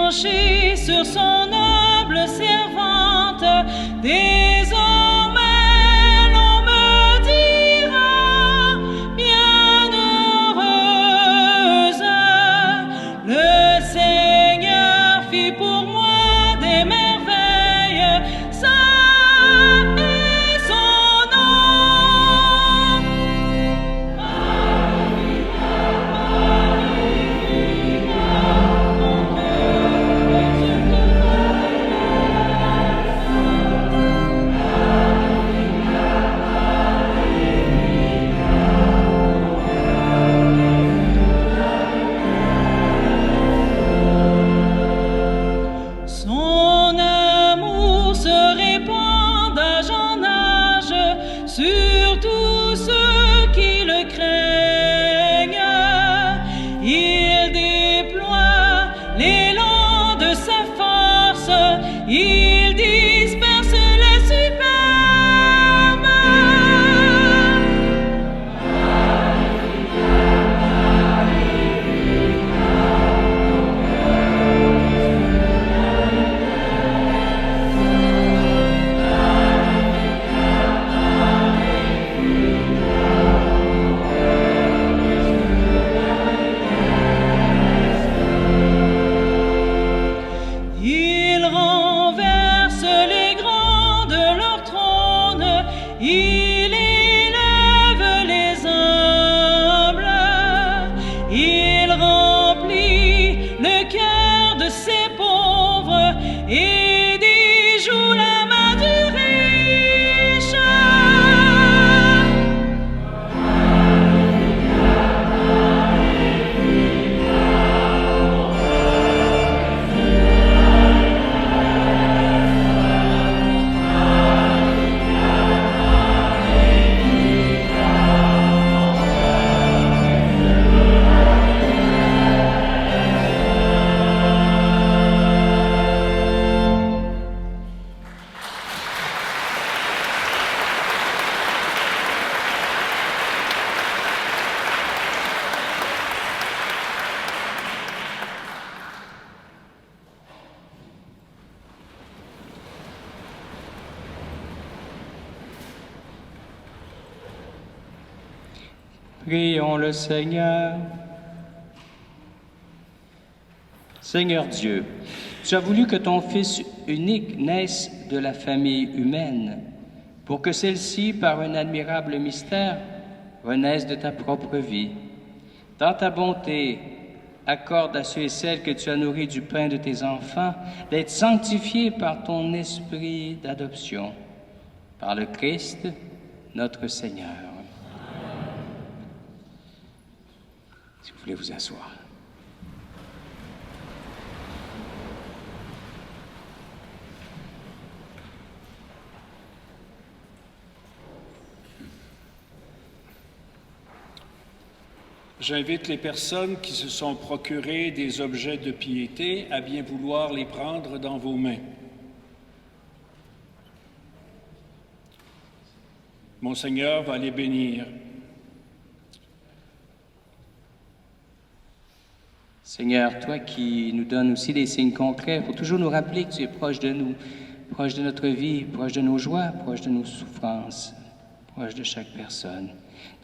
penché sur son noble servante. Désormais, l'on me dira bienheureuse. Le Seigneur fit pour moi des merveilles. Saint est son nom. Son amour se répand d'âge en âge sur tous ceux qui le craignent. Il déploie l'élan de sa force, il disperse les superbes. Il renverse les grands de leur trône, il élève les humbles, il remplit le cœur de ses pauvres et déjoue la main du riche. Prions le Seigneur. Seigneur Dieu, tu as voulu que ton Fils unique naisse de la famille humaine, pour que celle-ci, par un admirable mystère, renaisse de ta propre vie. Dans ta bonté, accorde à ceux et celles que tu as nourris du pain de tes enfants d'être sanctifiés par ton esprit d'adoption, par le Christ, notre Seigneur. Si vous voulez vous asseoir. J'invite les personnes qui se sont procurées des objets de piété à bien vouloir les prendre dans vos mains. Monseigneur va les bénir. Seigneur, toi qui nous donnes aussi des signes concrets, pour toujours nous rappeler que tu es proche de nous, proche de notre vie, proche de nos joies, proche de nos souffrances, proche de chaque personne.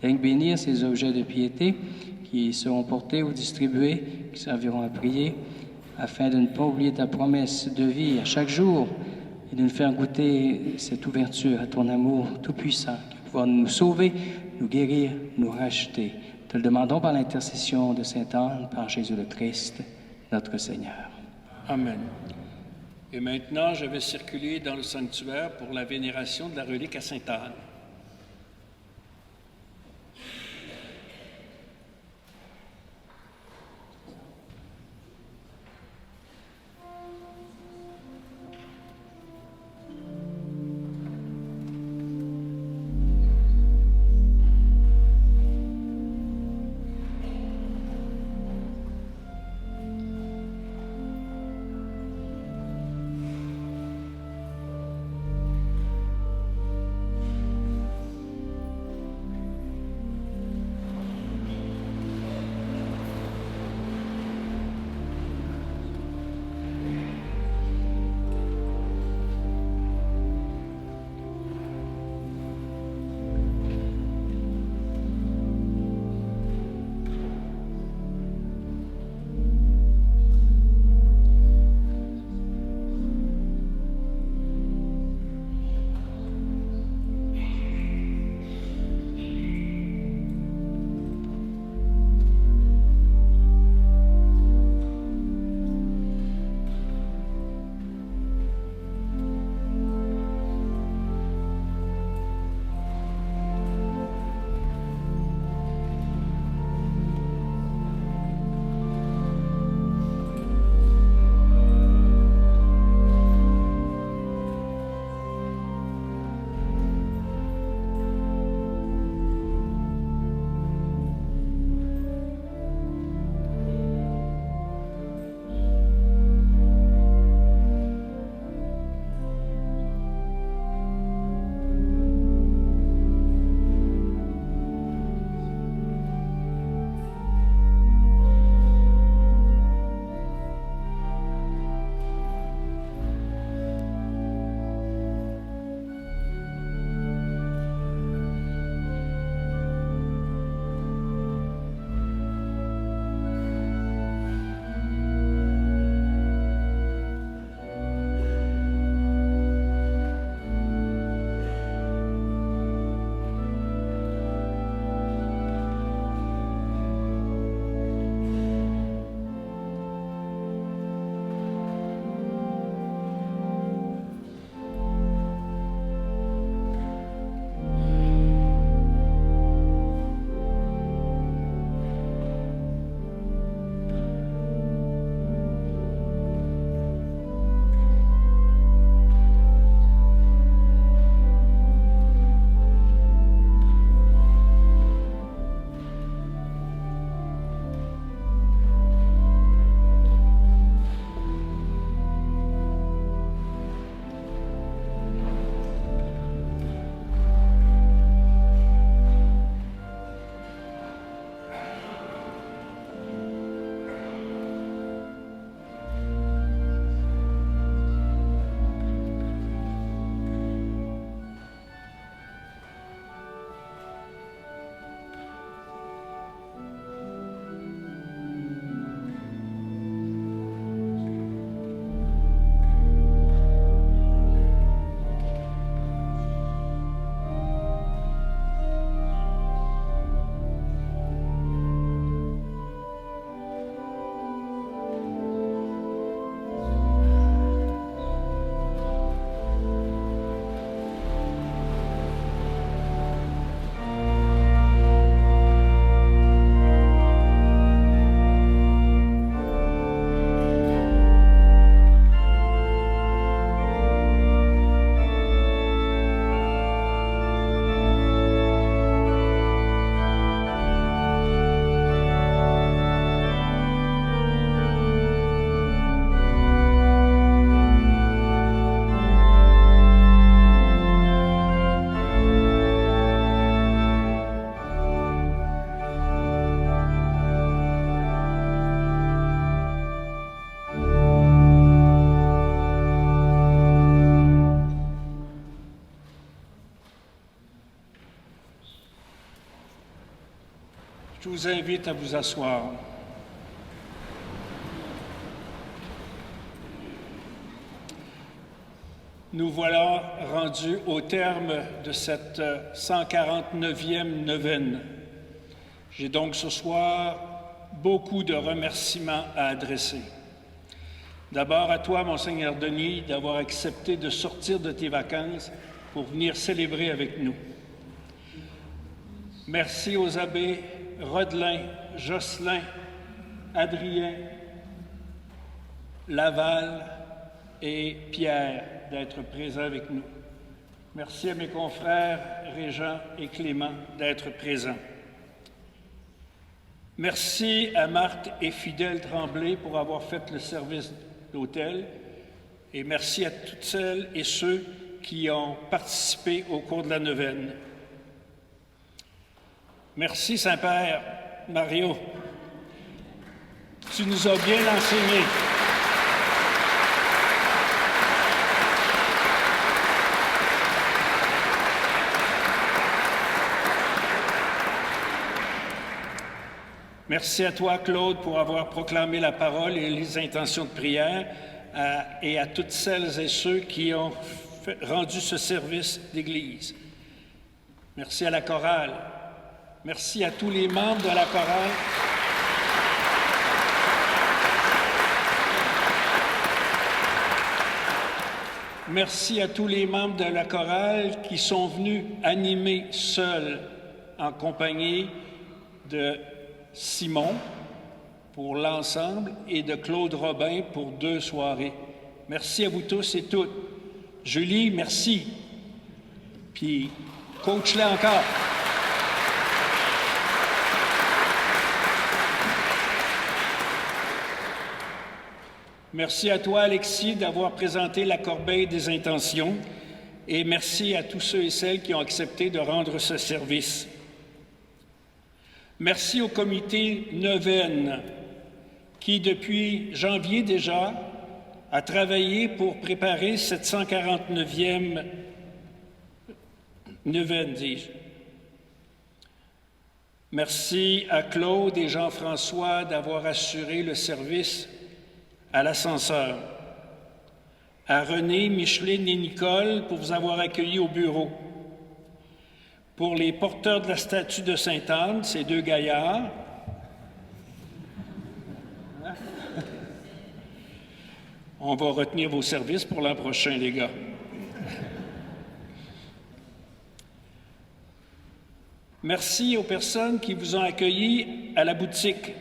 Daigne bénir ces objets de piété qui seront portés ou distribués, qui serviront à prier, afin de ne pas oublier ta promesse de vie à chaque jour et de nous faire goûter cette ouverture à ton amour tout-puissant, qui va pouvoir nous sauver, nous guérir, nous racheter. Te le demandons par l'intercession de Sainte Anne, par Jésus le Christ, notre Seigneur. Amen. Et maintenant, je vais circuler dans le sanctuaire pour la vénération de la relique à Sainte Anne. vous invite à vous asseoir. Nous voilà rendus au terme de cette 149e neuvaine. J'ai donc ce soir beaucoup de remerciements à adresser. D'abord à toi, Monseigneur Denis, d'avoir accepté de sortir de tes vacances pour venir célébrer avec nous. Merci aux abbés Rodelin, Jocelyn, Adrien, Laval et Pierre d'être présents avec nous. Merci à mes confrères Régent et Clément d'être présents. Merci à Marthe et Fidèle Tremblay pour avoir fait le service d'hôtel et merci à toutes celles et ceux qui ont participé au cours de la neuvaine. Merci Saint-Père Mario, tu nous as bien enseigné. Merci à toi, Claude, pour avoir proclamé la parole et les intentions de prière, et à toutes celles et ceux qui ont rendu ce service d'Église. Merci à la chorale. Merci à tous les membres de la chorale. Merci à tous les membres de la chorale qui sont venus animer seuls en compagnie de Simon pour l'ensemble et de Claude Robin pour 2 soirées. Merci à vous tous et toutes. Julie, merci. Puis, coach-la encore. Merci à toi, Alexis, d'avoir présenté la corbeille des intentions et merci à tous ceux et celles qui ont accepté de rendre ce service. Merci au comité neuvaine qui, depuis janvier déjà, a travaillé pour préparer cette 149e neuvaine, dis-je. Merci à Claude et Jean-François d'avoir assuré le service à l'ascenseur. À René, Micheline et Nicole pour vous avoir accueillis au bureau. Pour les porteurs de la statue de Sainte-Anne, ces 2 gaillards, on va retenir vos services pour l'an prochain, les gars. Merci aux personnes qui vous ont accueillis à la boutique,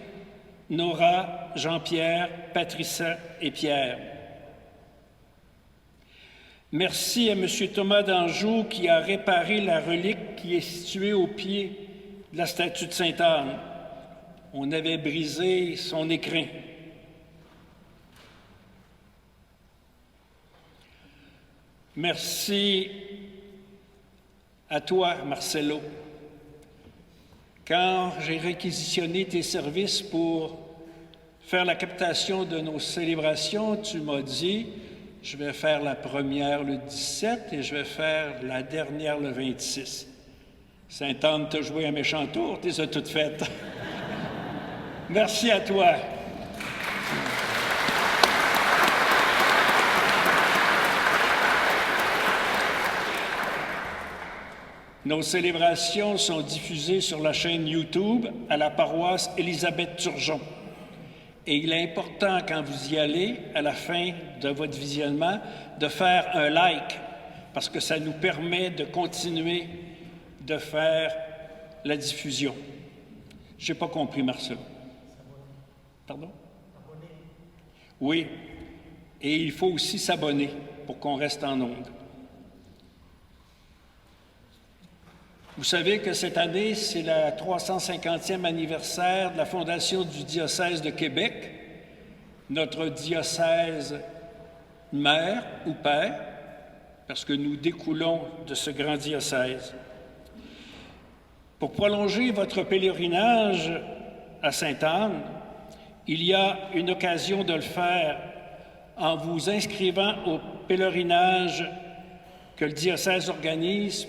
Nora, Jean-Pierre, Patricia et Pierre. Merci à M. Thomas d'Anjou qui a réparé la relique qui est située au pied de la statue de Sainte-Anne. On avait brisé son écrin. Merci à toi, Marcelo. Quand j'ai réquisitionné tes services pour faire la captation de nos célébrations, tu m'as dit « Je vais faire la première le 17 et je vais faire la dernière le 26. » Sainte-Anne t'a joué un méchant tour, tu les as toutes faites. Merci à toi. Nos célébrations sont diffusées sur la chaîne YouTube à la paroisse Élisabeth Turgeon. Et il est important, quand vous y allez, à la fin de votre visionnement, de faire un like, parce que ça nous permet de continuer de faire la diffusion. Je n'ai pas compris, Marcel. Pardon? Oui. Et il faut aussi s'abonner pour qu'on reste en onde. Vous savez que cette année, c'est la 350e anniversaire de la fondation du diocèse de Québec, notre diocèse mère ou père, parce que nous découlons de ce grand diocèse. Pour prolonger votre pèlerinage à Sainte-Anne, il y a une occasion de le faire en vous inscrivant au pèlerinage que le diocèse organise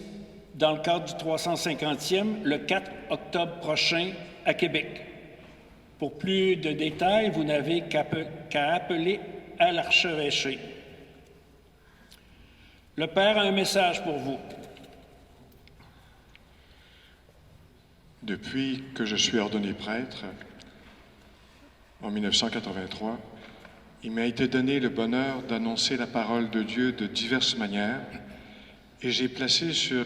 dans le cadre du 350e, le 4 octobre prochain à Québec. Pour plus de détails, vous n'avez qu'à appeler à l'archevêché. Le Père a un message pour vous. Depuis que je suis ordonné prêtre, en 1983, il m'a été donné le bonheur d'annoncer la parole de Dieu de diverses manières et j'ai placé sur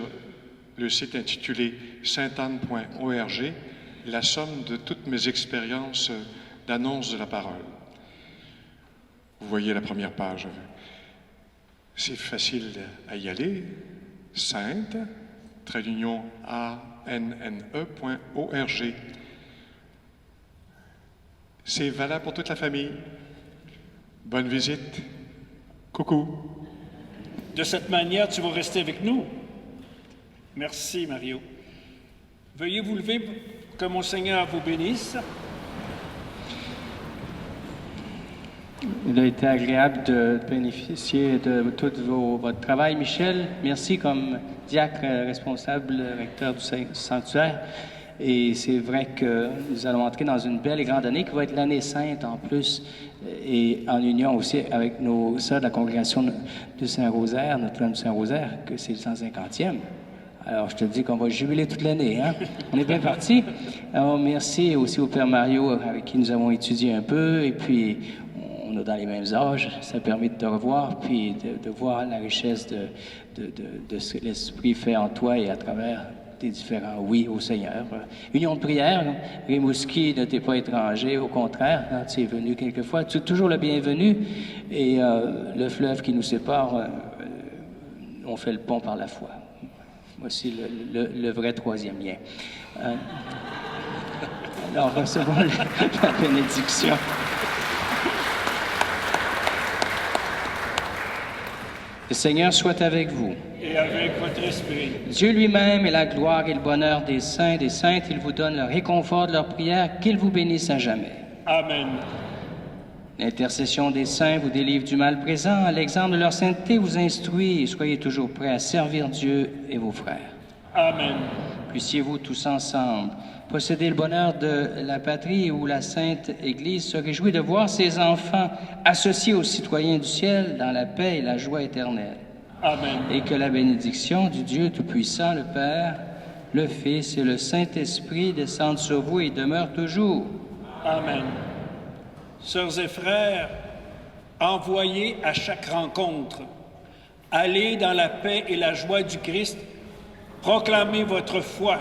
le site intitulé saintanne.org la somme de toutes mes expériences d'annonce de la parole. Vous voyez la première page. C'est facile à y aller. sainte-anne.org. C'est valable pour toute la famille. Bonne visite. Coucou. De cette manière, tu vas rester avec nous. Merci, Mario. Veuillez vous lever pour que Monseigneur vous bénisse. Il a été agréable de bénéficier de tout votre travail, Michel. Merci comme diacre responsable, recteur du sanctuaire. Et c'est vrai que nous allons entrer dans une belle et grande année qui va être l'année sainte en plus, et en union aussi avec nos sœurs de la congrégation de Saint-Rosaire, Notre-Dame du Saint-Rosaire, que c'est le 150e. Alors, je te dis qu'on va jubiler toute l'année, hein? On est bien partis. Alors, merci aussi au Père Mario, avec qui nous avons étudié un peu, et puis on est dans les mêmes âges, ça permet de te revoir, puis de voir la richesse de ce que l'Esprit fait en toi et à travers tes différents oui au Seigneur. Union de prière, hein? Rimouski ne t'est pas étranger, au contraire, hein, tu es venu quelquefois, tu es toujours le bienvenu, et le fleuve qui nous sépare, on fait le pont par la foi. Voici le vrai troisième lien. Alors, recevons la bénédiction. Le Seigneur soit avec vous. Et avec votre esprit. Dieu lui-même est la gloire et le bonheur des saints et des saintes. Il vous donne le réconfort de leur prière. Qu'il vous bénisse à jamais. Amen. L'intercession des saints vous délivre du mal présent. À l'exemple de leur sainteté vous instruit et soyez toujours prêts à servir Dieu et vos frères. Amen. Puissiez-vous tous ensemble posséder le bonheur de la patrie où la Sainte Église se réjouit de voir ses enfants associés aux citoyens du ciel dans la paix et la joie éternelle. Amen. Et que la bénédiction du Dieu Tout-Puissant, le Père, le Fils et le Saint-Esprit descendent sur vous et demeurent toujours. Amen. Sœurs et frères, envoyez à chaque rencontre. Allez dans la paix et la joie du Christ. Proclamez votre foi.